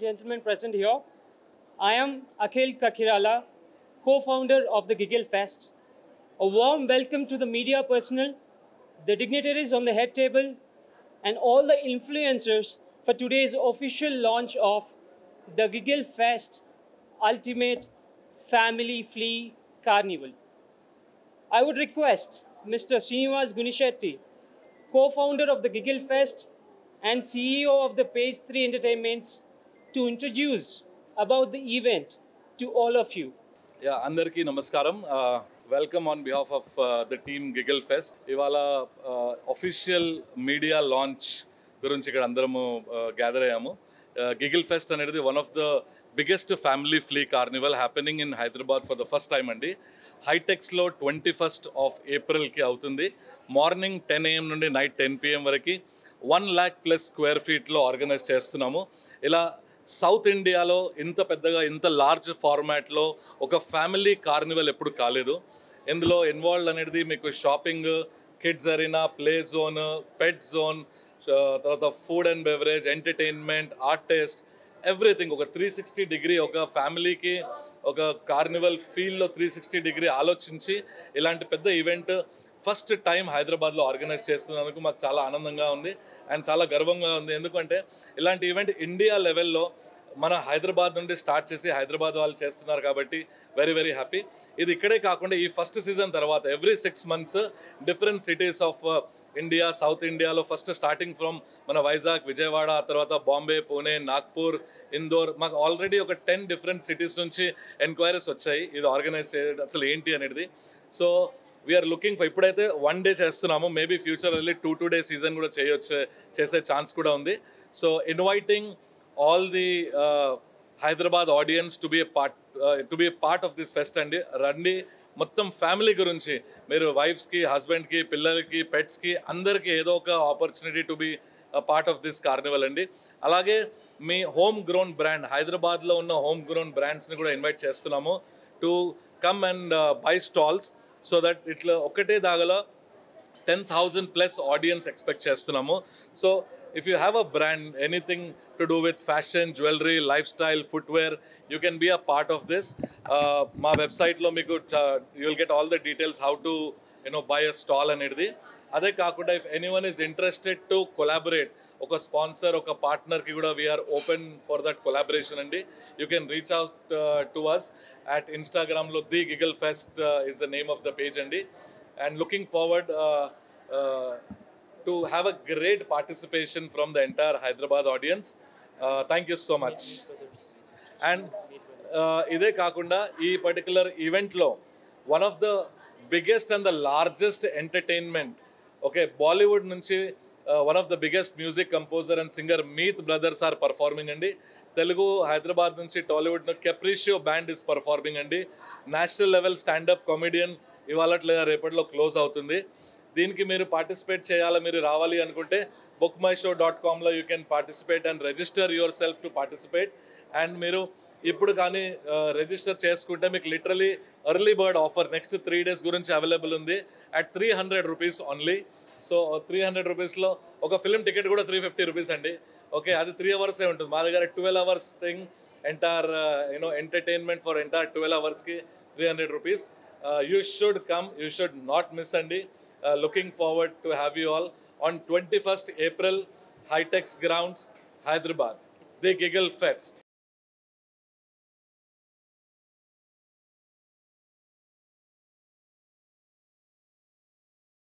gentlemen present here. I am Akhil Kakirala, co-founder of the Giggle Fest. A warm welcome to the media personnel, the dignitaries on the head table, and all the influencers for today's official launch of the Giggle Fest Ultimate Family Flea Carnival. I would request Mr. Srinivas Gunishetty, co-founder of the Giggle Fest and CEO of the Page 3 Entertainments, to introduce about the event to all of you. Yeah, Andarki Namaskaram. Welcome on behalf of the team Giggle Fest. Ivala official media launch gurinchi ikkada andaramu gather ayyamu. Giggle Fest anedi one of the biggest family flea carnival happening in Hyderabad for the first time andi. Hightex lo 21st of April ki avutundi. Morning 10 AM నుండి night 10 PM varaki 1 lakh plus square feet లో organise చేస్తున్నాము. ఇలా south ఇండియాలో ఇంత పెద్దగా ఇంత large ఫార్మాట్లో ఒక ఫ్యామిలీ కార్నివల్ ఎప్పుడు కాలేదు. ఇందులో ఇన్వాల్వ్ అనేది మీకు shopping, kids arena, play zone, pet zone, తర్వాత food and beverage, entertainment, artist, everything. ఒక 360 డిగ్రీ ఒక ఫ్యామిలీకి ఒక కార్నివల్ ఫీల్డ్లో 360 డిగ్రీ ఆలోచించి ఇలాంటి పెద్ద ఈవెంట్ ఫస్ట్ టైం హైదరాబాద్లో ఆర్గనైజ్ చేస్తున్నందుకు మాకు చాలా ఆనందంగా ఉంది అండ్ చాలా గర్వంగా ఉంది. ఎందుకంటే ఇలాంటి ఈవెంట్ ఇండియా లెవెల్లో మన హైదరాబాద్ నుండి స్టార్ట్ చేసి హైదరాబాద్ వాళ్ళు చేస్తున్నారు కాబట్టి వెరీ వెరీ హ్యాపీ. ఇది ఇక్కడే కాకుండా ఈ ఫస్ట్ సీజన్ తర్వాత every 6 months different cities of India, south ఇండియాలో ఫస్ట్ స్టార్టింగ్ ఫ్రమ్ మన వైజాగ్, విజయవాడ, ఆ తర్వాత బాంబే, పూణే, నాగ్పూర్, ఇందోర్, మాకు ఆల్రెడీ ఒక 10 డిఫరెంట్ సిటీస్ నుంచి ఎంక్వైరీస్ వచ్చాయి ఇది ఆర్గనైజ్ చేయడం అసలు ఏంటి అనేది. సో వీఆర్ లుకింగ్ ఫర్, ఇప్పుడైతే 1 day చేస్తున్నాము, మేబీ ఫ్యూచర్ వెళ్ళి 2 days సీజన్ కూడా చేసే ఛాన్స్ కూడా ఉంది. So inviting all the Hyderabad audience to be A part of this pest అండి. రండి, మొత్తం ఫ్యామిలీ గురించి మీరు వైఫ్స్కి, హస్బెండ్కి, పిల్లలకి, పెట్స్కి అందరికీ ఏదో ఒక opportunity to be part of this Carnival అండి. అలాగే మీ హోమ్ గ్రోన్ బ్రాండ్, హైదరాబాద్లో ఉన్న హోమ్ గ్రోన్ బ్రాండ్స్ని కూడా ఇన్వైట్ చేస్తున్నాము to come and buy stalls. So that ఇట్లా ఒక్కటే దాగలో 10,000 plus ఆడియన్స్ ఎక్స్పెక్ట్ చేస్తున్నాము. So if you have a brand, anything to do with fashion, jewellery, lifestyle, footwear, you can be a part of this. మా వెబ్సైట్లో మీకు you will get all the details how to buy a stall అనేది. అదే కాకుండా if anyone is interested to collaborate, ఒక sponsor, ఒక పార్ట్నర్కి కూడా we are open for that collaboration అండి. You can reach out to us at Instagram lo The Giggle Fest is the name of the page andi, and looking forward to have a great participation from the entire Hyderabad audience. Thank you so much. And ide kaakunda ee particular event lo one of the biggest and the largest entertainment, okay, Bollywood nunchi one of the biggest music composer and singer Meet brothers are performing andi. Telugu Hyderabad నుంచి Tollywood కెప్రిషియో band is performing అండి. National level stand up comedian ఇవాళ లేదా రేపటిలో close అవుతుంది. దీనికి మీరు participate చేయాలి, మీరు రావాలి అనుకుంటే bookmyshow.comలో you can participate and register yourself to participate. And మీరు ఇప్పుడు కానీ రిజిస్టర్ చేసుకుంటే మీకు literally early bird offer next 3 days గురించి అవైలబుల్ ఉంది at 300 rupees ఓన్లీ. సో 300 rupeesలో ఒక ఫిల్మ్ టికెట్ కూడా 350 rupees అండి. ఓకే, అది 3 hours ఉంటుంది. మా దగ్గర 12 hours thing, entire entertainment for entire 12 hours-కి 300 rupees. You should come, you should not miss అండి. Looking forward to have you all on 21st April, HITEX grounds, Hyderabad, the giggle pest.